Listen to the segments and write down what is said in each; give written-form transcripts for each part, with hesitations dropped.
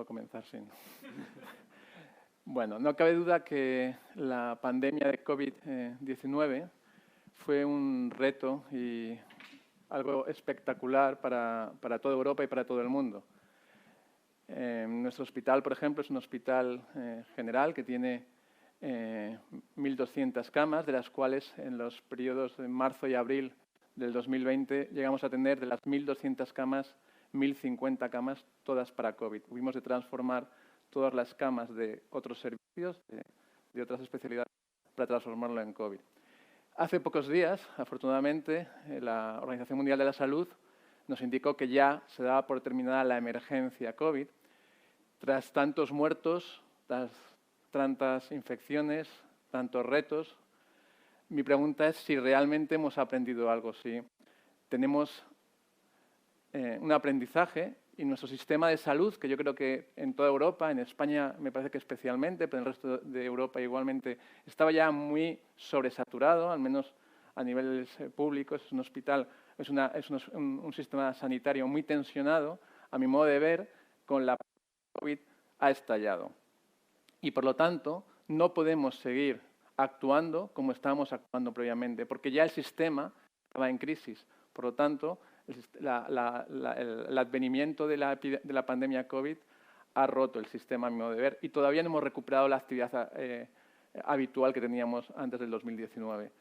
puedo comenzar sin. Bueno, no cabe duda que la pandemia de COVID-19 fue un reto y algo espectacular para toda Europa y para todo el mundo. Nuestro hospital, por ejemplo, es un hospital general que tiene 1.200 camas, de las cuales en los periodos de marzo y abril del 2020 llegamos a tener de las 1.200 camas, 1.050 camas, todas para COVID. Tuvimos de transformar todas las camas de otros servicios, de otras especialidades, para transformarlo en COVID. Hace pocos días, afortunadamente, la Organización Mundial de la Salud nos indicó que ya se daba por terminada la emergencia COVID. Tras tantos muertos, tras tantas infecciones, tantos retos, mi pregunta es si realmente hemos aprendido algo, si tenemos un aprendizaje y nuestro sistema de salud, que yo creo que en toda Europa, en España me parece que especialmente, pero en el resto de Europa igualmente, estaba ya muy sobresaturado, al menos a niveles públicos. Es un hospital, es un sistema sanitario muy tensionado, a mi modo de ver, con la COVID ha estallado. Y por lo tanto, no podemos seguir actuando como estábamos actuando previamente, porque ya el sistema estaba en crisis. Por lo tanto, el advenimiento de la pandemia COVID ha roto el sistema, a mi modo de ver, y todavía no hemos recuperado la actividad habitual que teníamos antes del 2019.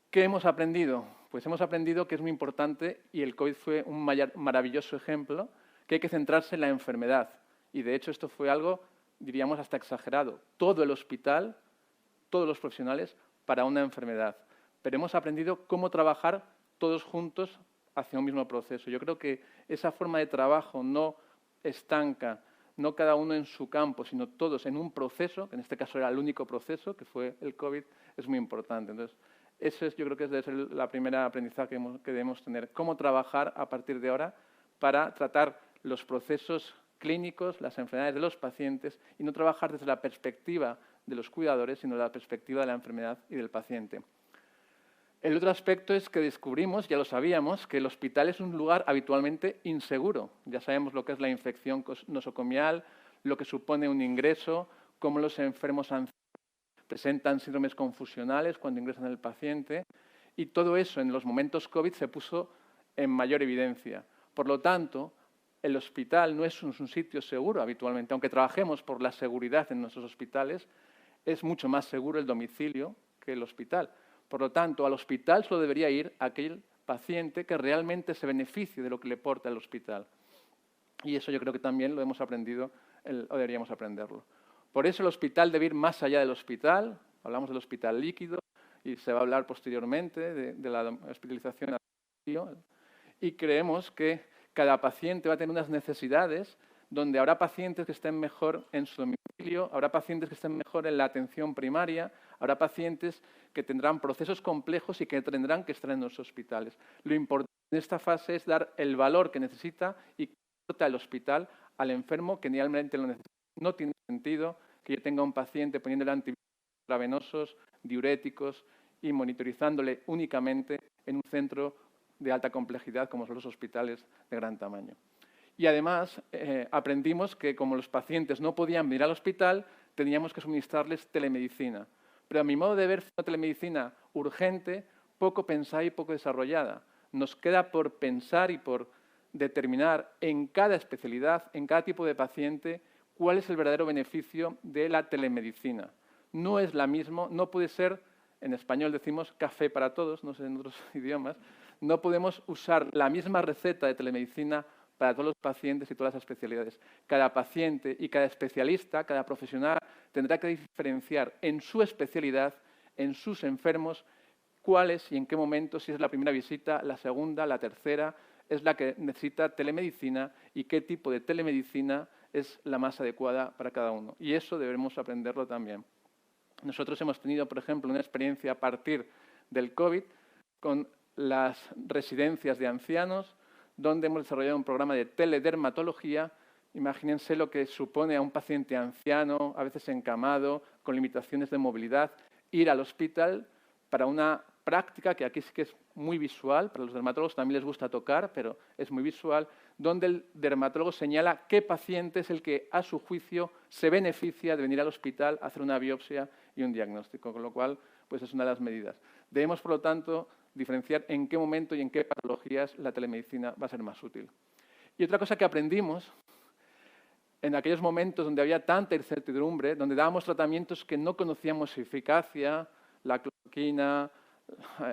¿Qué hemos aprendido? Pues hemos aprendido que es muy importante, y el COVID fue un maravilloso ejemplo, que hay que centrarse en la enfermedad. Y, de hecho, esto fue algo, diríamos, hasta exagerado. Todo el hospital, todos los profesionales, para una enfermedad. Pero hemos aprendido cómo trabajar todos juntos hacia un mismo proceso. Yo creo que esa forma de trabajo no estanca, no cada uno en su campo, sino todos en un proceso, que en este caso era el único proceso, que fue el COVID, es muy importante. Entonces, eso es, yo creo que es la primera aprendizaje que debemos tener. Cómo trabajar a partir de ahora para tratar los procesos clínicos, las enfermedades de los pacientes, y no trabajar desde la perspectiva de los cuidadores, sino desde la perspectiva de la enfermedad y del paciente. El otro aspecto es que descubrimos, ya lo sabíamos, que el hospital es un lugar habitualmente inseguro. Ya sabemos lo que es la infección nosocomial, lo que supone un ingreso, cómo los enfermos presentan síndromes confusionales cuando ingresan el paciente, y todo eso en los momentos COVID se puso en mayor evidencia. Por lo tanto, el hospital no es un sitio seguro habitualmente. Aunque trabajemos por la seguridad en nuestros hospitales, es mucho más seguro el domicilio que el hospital. Por lo tanto, al hospital solo debería ir aquel paciente que realmente se beneficie de lo que le aporta el hospital. Y eso yo creo que también lo hemos aprendido o deberíamos aprenderlo. Por eso el hospital debe ir más allá del hospital. Hablamos del hospital líquido y se va a hablar posteriormente de la hospitalización. Y creemos que cada paciente va a tener unas necesidades donde habrá pacientes que estén mejor en su domicilio, habrá pacientes que estén mejor en la atención primaria, habrá pacientes que tendrán procesos complejos y que tendrán que estar en los hospitales. Lo importante en esta fase es dar el valor que necesita y que aporta el hospital al enfermo que realmente lo necesita. No tiene sentido que yo tenga un paciente poniéndole antibióticos intravenosos, diuréticos y monitorizándole únicamente en un centro de alta complejidad como son los hospitales de gran tamaño. Y además aprendimos que como los pacientes no podían venir al hospital, teníamos que suministrarles telemedicina. Pero a mi modo de ver, fue una telemedicina urgente, poco pensada y poco desarrollada. Nos queda por pensar y por determinar en cada especialidad, en cada tipo de paciente, cuál es el verdadero beneficio de la telemedicina. No es la misma, no puede ser, en español decimos café para todos, no sé en otros idiomas, no podemos usar la misma receta de telemedicina para todos los pacientes y todas las especialidades. Cada paciente y cada especialista, cada profesional, tendrá que diferenciar en su especialidad, en sus enfermos, cuáles y en qué momento, si es la primera visita, la segunda, la tercera, es la que necesita telemedicina y qué tipo de telemedicina es la más adecuada para cada uno. Y eso debemos aprenderlo también. Nosotros hemos tenido, por ejemplo, una experiencia a partir del COVID con las residencias de ancianos, donde hemos desarrollado un programa de teledermatología. Imagínense lo que supone a un paciente anciano, a veces encamado, con limitaciones de movilidad, ir al hospital para una práctica que aquí sí que es muy visual, para los dermatólogos también les gusta tocar, pero es muy visual, donde el dermatólogo señala qué paciente es el que, a su juicio, se beneficia de venir al hospital a hacer una biopsia y un diagnóstico, con lo cual pues es una de las medidas. Debemos, por lo tanto, diferenciar en qué momento y en qué patologías la telemedicina va a ser más útil. Y otra cosa que aprendimos en aquellos momentos donde había tanta incertidumbre, donde dábamos tratamientos que no conocíamos su eficacia, la cloroquina,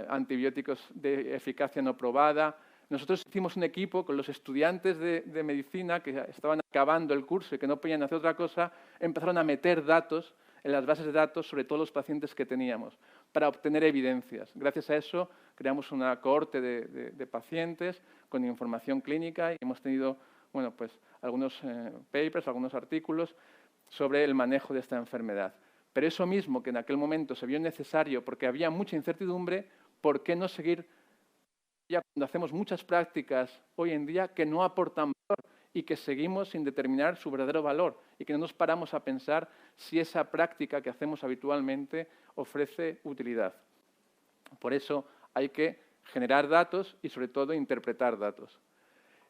antibióticos de eficacia no probada. Nosotros hicimos un equipo con los estudiantes de medicina que estaban acabando el curso y que no podían hacer otra cosa, empezaron a meter datos en las bases de datos sobre todos los pacientes que teníamos para obtener evidencias. Gracias a eso creamos una cohorte de pacientes con información clínica y hemos tenido pues, algunos papers, algunos artículos sobre el manejo de esta enfermedad. Pero eso mismo que en aquel momento se vio necesario porque había mucha incertidumbre, ¿por qué no seguir ya cuando hacemos muchas prácticas hoy en día que no aportan valor y que seguimos sin determinar su verdadero valor y que no nos paramos a pensar si esa práctica que hacemos habitualmente ofrece utilidad? Por eso hay que generar datos y, sobre todo, interpretar datos.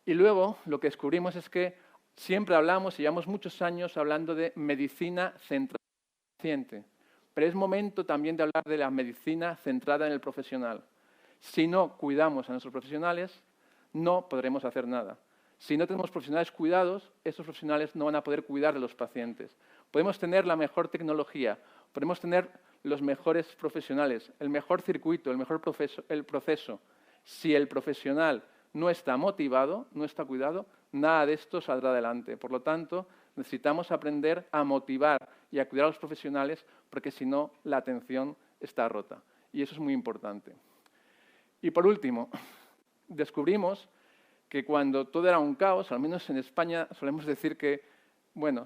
Y luego lo que descubrimos es que siempre hablamos, y llevamos muchos años hablando de medicina centrada en el paciente, pero es momento también de hablar de la medicina centrada en el profesional. Si no cuidamos a nuestros profesionales, no podremos hacer nada. Si no tenemos profesionales cuidados, estos profesionales no van a poder cuidar de los pacientes. Podemos tener la mejor tecnología, podemos tener los mejores profesionales, el mejor circuito, el mejor proceso. Si el profesional no está motivado, no está cuidado, nada de esto saldrá adelante. Por lo tanto, necesitamos aprender a motivar y a cuidar a los profesionales porque si no, la atención está rota. Y eso es muy importante. Y por último, descubrimos que cuando todo era un caos, al menos en España solemos decir que,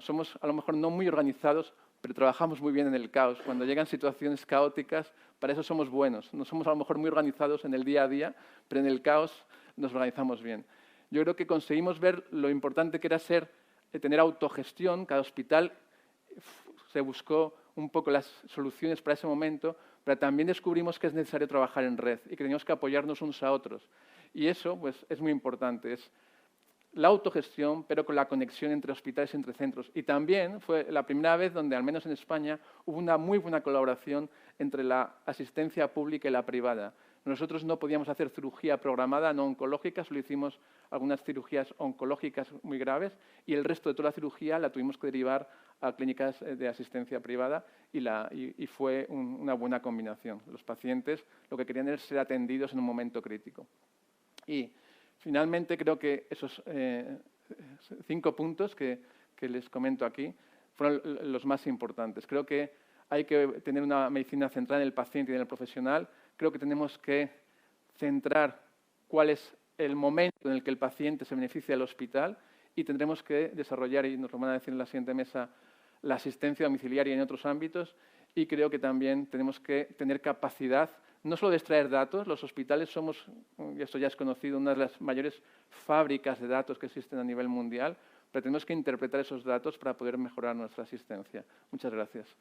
somos a lo mejor no muy organizados, pero trabajamos muy bien en el caos. Cuando llegan situaciones caóticas, para eso somos buenos. No somos a lo mejor muy organizados en el día a día, pero en el caos nos organizamos bien. Yo creo que conseguimos ver lo importante que era tener autogestión. Cada hospital se buscó un poco las soluciones para ese momento, pero también descubrimos que es necesario trabajar en red y que teníamos que apoyarnos unos a otros. Y eso pues, es muy importante. Es la autogestión, pero con la conexión entre hospitales y entre centros. Y también fue la primera vez donde, al menos en España, hubo una muy buena colaboración entre la asistencia pública y la privada. Nosotros no podíamos hacer cirugía programada no oncológica, solo hicimos algunas cirugías oncológicas muy graves y el resto de toda la cirugía la tuvimos que derivar a clínicas de asistencia privada y fue una buena combinación. Los pacientes lo que querían era ser atendidos en un momento crítico. Y finalmente creo que esos 5 puntos que les comento aquí fueron los más importantes. Creo que hay que tener una medicina centrada en el paciente y en el profesional. Creo que tenemos que centrar cuál es el momento en el que el paciente se beneficia del hospital y tendremos que desarrollar, y nos lo van a decir en la siguiente mesa, la asistencia domiciliaria en otros ámbitos. Y creo que también tenemos que tener capacidad no solo de extraer datos. Los hospitales somos, y esto ya es conocido, una de las mayores fábricas de datos que existen a nivel mundial, pero tenemos que interpretar esos datos para poder mejorar nuestra asistencia. Muchas gracias.